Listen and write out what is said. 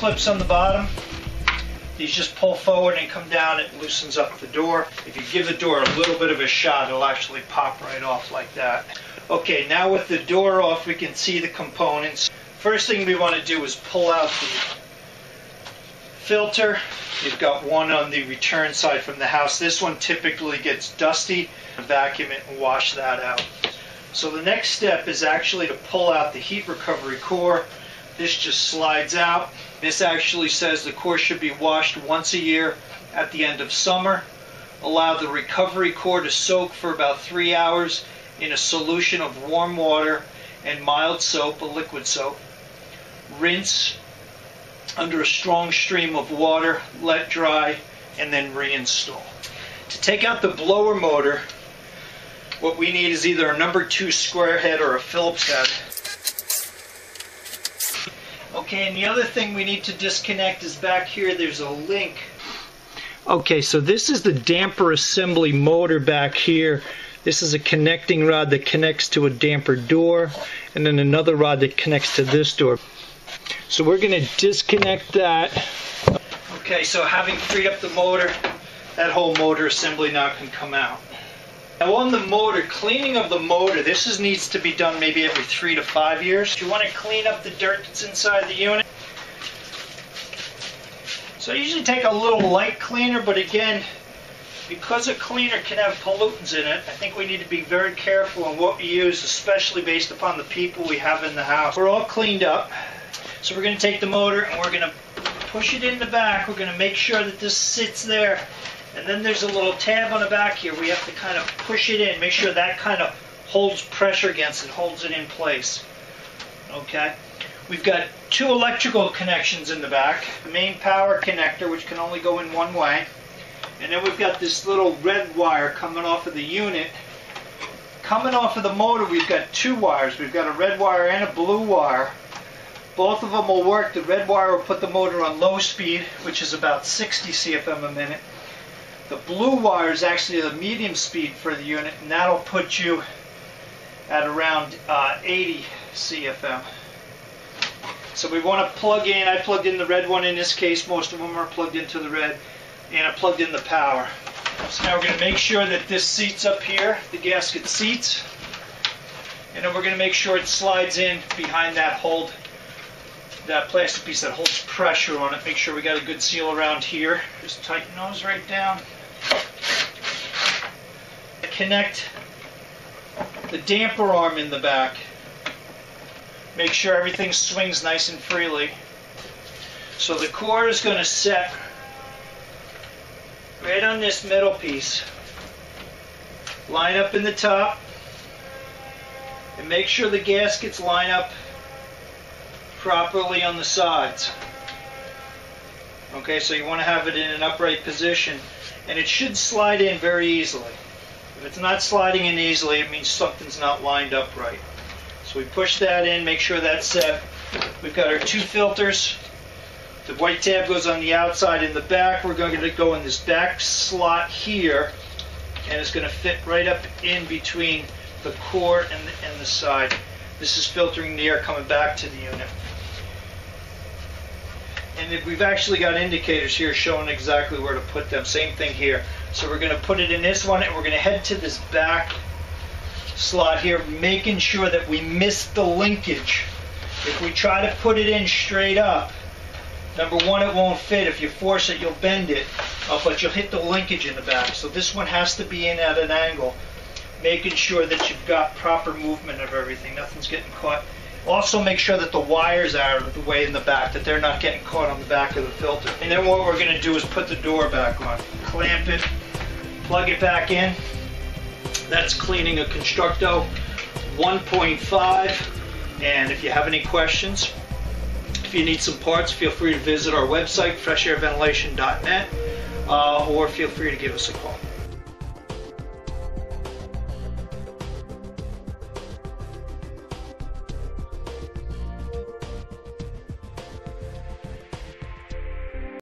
clips on the bottom. These just pull forward and come down. It loosens up the door. If you give the door a little bit of a shot, it'll actually pop right off like that. Okay, now with the door off, we can see the components. First thing we want to do is pull out the filter. You've got one on the return side from the house. This one typically gets dusty. Vacuum it and wash that out. So the next step is actually to pull out the heat recovery core. This just slides out. This actually says the core should be washed once a year at the end of summer. Allow the recovery core to soak for about 3 hours in a solution of warm water and mild soap, a liquid soap. Rinse under a strong stream of water, let dry, and then reinstall. To take out the blower motor, what we need is either a number 2 square head or a Phillips head. Okay, and the other thing we need to disconnect is back here, there's a link. Okay, so this is the damper assembly motor back here. This is a connecting rod that connects to a damper door, and then another rod that connects to this door. So we're going to disconnect that. Okay, so having freed up the motor, that whole motor assembly now can come out. Now on the motor, cleaning of the motor, this needs to be done maybe every 3 to 5 years. You want to clean up the dirt that's inside the unit. So I usually take a little light cleaner, but again, because a cleaner can have pollutants in it, I think we need to be very careful on what we use, especially based upon the people we have in the house. We're all cleaned up, so we're going to take the motor and we're going to push it in the back. We're going to make sure that this sits there. And then there's a little tab on the back here. We have to kind of push it in, make sure that kind of holds pressure against it, holds it in place. Okay. We've got 2 electrical connections in the back. The main power connector, which can only go in one way. And then we've got this little red wire coming off of the unit. Coming off of the motor, we've got 2 wires. We've got a red wire and a blue wire. Both of them will work. The red wire will put the motor on low speed, which is about 60 CFM a minute. The blue wire is actually the medium speed for the unit, and that'll put you at around 80 CFM. So we want to plug in, I plugged in the red one in this case, most of them are plugged into the red, and I plugged in the power. So now we're going to make sure that this seats up here, the gasket seats, and then we're going to make sure it slides in behind that that plastic piece that holds pressure on it. Make sure we got a good seal around here. Just tighten those right down. Connect the damper arm in the back. Make sure everything swings nice and freely. So the core is going to set right on this middle piece. Line up in the top and make sure the gaskets line up properly on the sides. Okay, so you want to have it in an upright position, and it should slide in very easily. If it's not sliding in easily, it means something's not lined up right. So we push that in, make sure that's set. We've got our 2 filters. The white tab goes on the outside. In the back, we're going to go in this back slot here, and it's going to fit right up in between the core and the side. This is filtering the air coming back to the unit. And we've actually got indicators here showing exactly where to put them. Same thing here. So we're going to put it in this one, and we're going to head to this back slot here, making sure that we miss the linkage. If we try to put it in straight up, number one, it won't fit. If you force it, you'll bend it, but you'll hit the linkage in the back. So this one has to be in at an angle, making sure that you've got proper movement of everything. Nothing's getting caught. Also make sure that the wires are out of the way in the back, that they're not getting caught on the back of the filter. And then what we're going to do is put the door back on. Clamp it, plug it back in. That's cleaning a Constructo 1.5. And if you have any questions, if you need some parts, feel free to visit our website, freshairventilation.net, or feel free to give us a call.